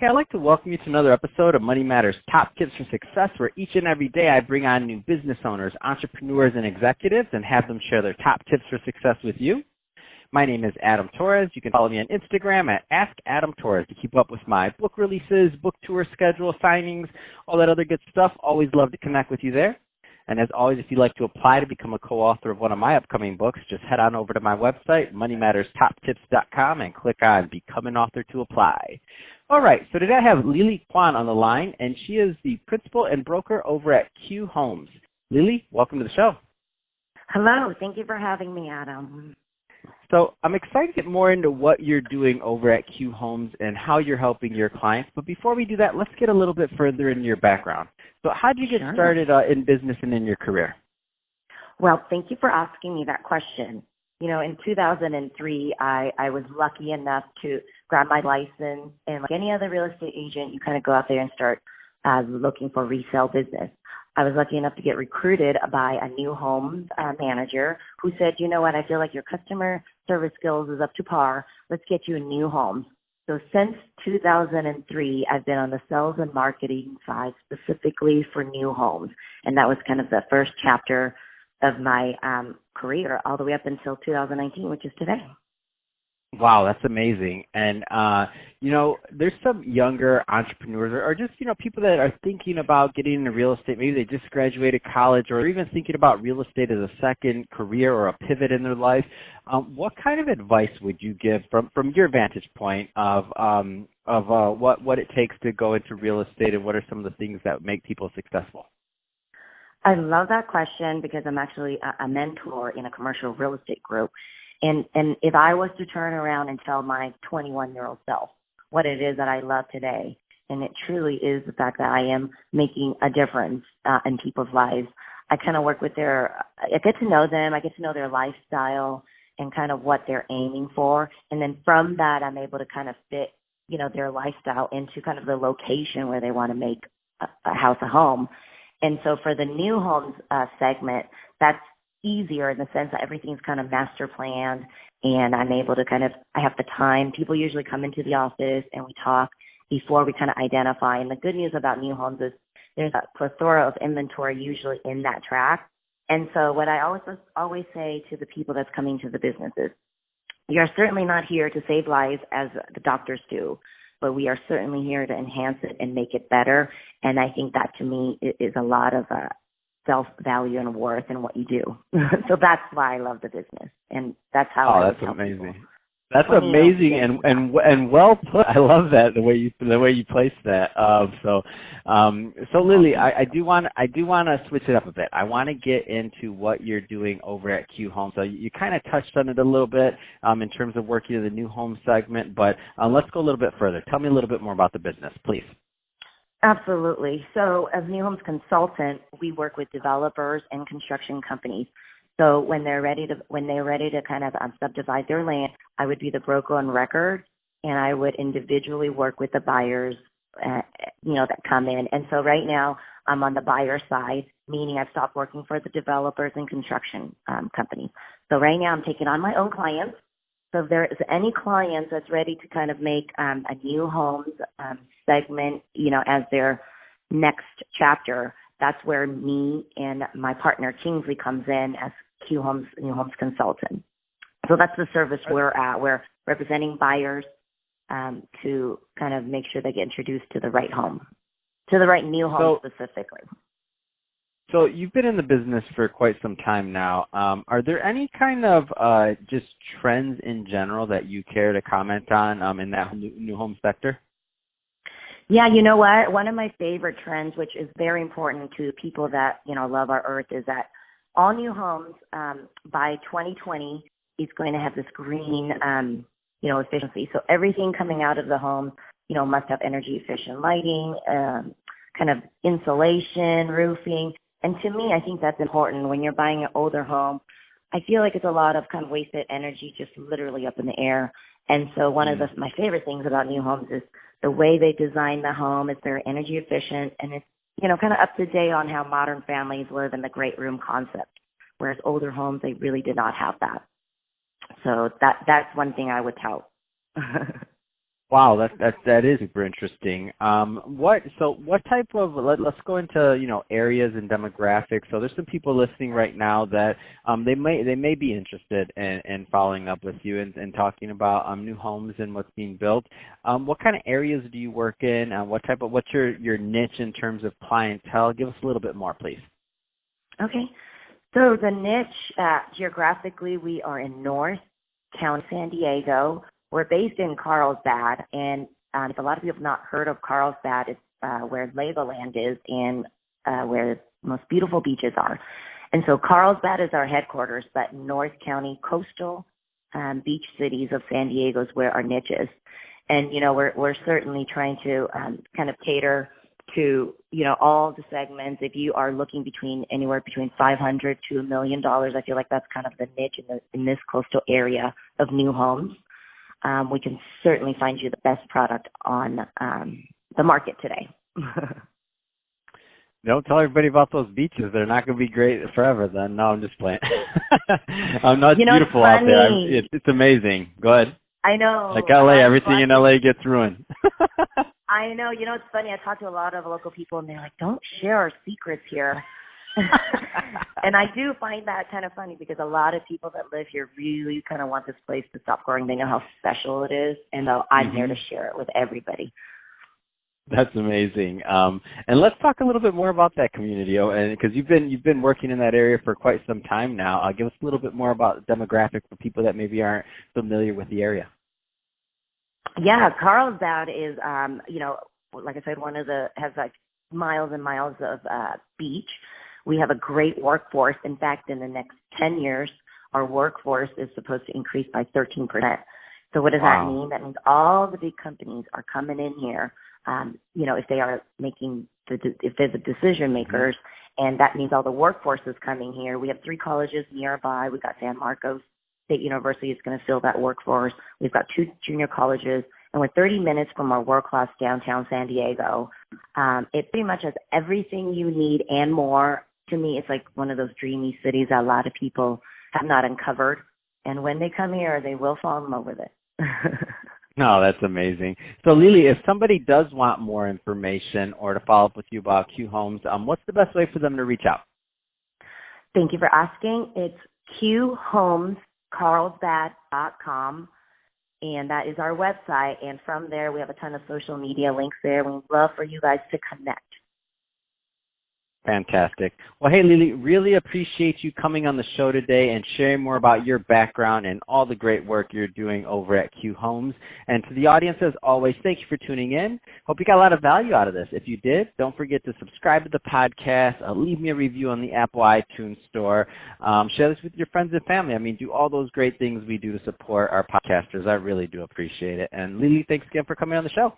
Hey, I'd like to welcome you to another episode of Money Matters Top Tips for Success, where each and every day I bring on new business owners, entrepreneurs, and executives and have them share their top tips for success with you. My name is Adam Torres. You can follow me on Instagram at AskAdamTorres to keep up with my book releases, book tour schedule, signings, all that other good stuff. Always love to connect with you there. And as always, if you'd like to apply to become a co-author of one of my upcoming books, just head on over to my website, moneymatterstoptips.com, and click on Become an Author to apply. All right, so today I have Lily Quan on the line, and she is the principal and broker over at Q Homes. Lily, welcome to the show. Hello. Thank you for having me, Adam. So I'm excited to get more into what you're doing over at Q Homes and how you're helping your clients. But before we do that, let's get a little bit further into your background. So how did you get started in business and in your career? Well, thank you for asking me that question. You know, in 2003, I was lucky enough to grab my license. And like any other real estate agent, you kind of go out there and start looking for resale business. I was lucky enough to get recruited by a new home manager who said, you know what, I feel like your customer service skills is up to par. Let's get you a new home. So since 2003, I've been on the sales and marketing side specifically for new homes. And that was kind of the first chapter of my career all the way up until 2019, which is today. Wow, that's amazing. And, you know, there's some younger entrepreneurs or just, you know, people that are thinking about getting into real estate. Maybe they just graduated college or even thinking about real estate as a second career or a pivot in their life. What kind of advice would you give from your vantage point of what it takes to go into real estate, and what are some of the things that make people successful? I love that question because I'm actually a mentor in a commercial real estate group. And if I was to turn around and tell my 21-year-old self what it is that I love today, and it truly is the fact that I am making a difference in people's lives. I kind of work with I get to know them, I get to know their lifestyle and kind of what they're aiming for. And then from that, I'm able to kind of fit, you know, their lifestyle into kind of the location where they want to make a house a home. And so for the new homes segment, that's easier in the sense that everything's kind of master planned, and I'm able to I have the time. People usually come into the office and we talk before we kind of identify. And the good news about new homes is there's a plethora of inventory usually in that track. And so what I always say to the people that's coming to the business is, you're certainly not here to save lives as the doctors do, but we are certainly here to enhance it and make it better. And I think that to me is a lot of self-value and worth in what you do. So that's why I love the business, and that's how. Oh, that's amazing. People. That's amazing and well put. I love that the way you place that. So Lily, I do want to switch it up a bit. I want to get into what you're doing over at Q Home. So you kind of touched on it a little bit in terms of working in the new home segment, but let's go a little bit further. Tell me a little bit more about the business, please. Absolutely. So as New Homes Consultant, we work with developers and construction companies. So when they're ready to kind of subdivide their land, I would be the broker on record, and I would individually work with the buyers, that come in. And so right now I'm on the buyer side, meaning I've stopped working for the developers and construction companies. So right now I'm taking on my own clients. So if there is any clients that's ready to kind of make a new homes segment, as their next chapter, that's where me and my partner Kingsley comes in as Q Homes New Homes Consultant. So that's the service we're at. We're representing buyers to kind of make sure they get introduced to the right home, to the right new home specifically. So you've been in the business for quite some time now. Are there any kind of just trends in general that you care to comment on in that new home sector? Yeah, you know what? One of my favorite trends, which is very important to people that, love our earth, is that all new homes by 2020 is going to have this green, efficiency. So everything coming out of the home, must have energy efficient lighting, kind of insulation, roofing. And to me, I think that's important. When you're buying an older home, I feel like it's a lot of kind of wasted energy just literally up in the air. And so one of my favorite things about new homes is the way they design the home. Is very energy efficient, and it's, kind of up to date on how modern families live in the great room concept, whereas older homes, they really did not have that. So that's one thing I would tout. Wow, that is super interesting. What type of let's go into areas and demographics. So there's some people listening right now that they may be interested in following up with you and talking about new homes and what's being built. What kind of areas do you work in? What's your niche in terms of clientele? Give us a little bit more, please. Okay. So the niche, geographically, we are in North County, San Diego. We're based in Carlsbad, and if a lot of people have not heard of Carlsbad, it's where Legoland is and where the most beautiful beaches are. And so Carlsbad is our headquarters, but North County, coastal beach cities of San Diego is where our niche is. And, we're certainly trying to kind of cater to, all the segments. If you are looking anywhere between $500 to $1 million, I feel like that's kind of the niche in this coastal area of new homes. We can certainly find you the best product on the market today. Don't tell everybody about those beaches. They're not going to be great forever then. No, I'm just playing. No, it's beautiful out there. It's amazing. Go ahead. I know. Like LA, everything in LA gets ruined. I know. It's funny. I talk to a lot of local people, and they're like, don't share our secrets here. And I do find that kind of funny because a lot of people that live here really kind of want this place to stop growing. They know how special it is, and I'm here to share it with everybody. That's amazing. And let's talk a little bit more about that community, and because you've been working in that area for quite some time now. Give us a little bit more about the demographic for people that maybe aren't familiar with the area. Yeah, Carlsbad is, like I said, has like miles and miles of beach. We have a great workforce. In fact, in the next 10 years, our workforce is supposed to increase by 13%. So what does that mean? That means all the big companies are coming in here, if they are if they're the decision makers, and that means all the workforce is coming here. We have 3 colleges nearby. We've got San Marcos State University is going to fill that workforce. We've got 2 junior colleges, and we're 30 minutes from our world-class downtown San Diego. It pretty much has everything you need and more. To me, it's like one of those dreamy cities that a lot of people have not uncovered. And when they come here, they will fall in love with it. No, that's amazing. So, Lily, if somebody does want more information or to follow up with you about Q Homes, what's the best way for them to reach out? Thank you for asking. It's qhomescarlsbad.com, and that is our website. And from there, we have a ton of social media links there. We'd love for you guys to connect. Fantastic. Well, hey, Lily, really appreciate you coming on the show today and sharing more about your background and all the great work you're doing over at Q Homes. And to the audience, as always, thank you for tuning in. Hope you got a lot of value out of this. If you did, don't forget to subscribe to the podcast, leave me a review on the Apple iTunes Store, share this with your friends and family. I mean, do all those great things we do to support our podcasters. I really do appreciate it. And Lily, thanks again for coming on the show.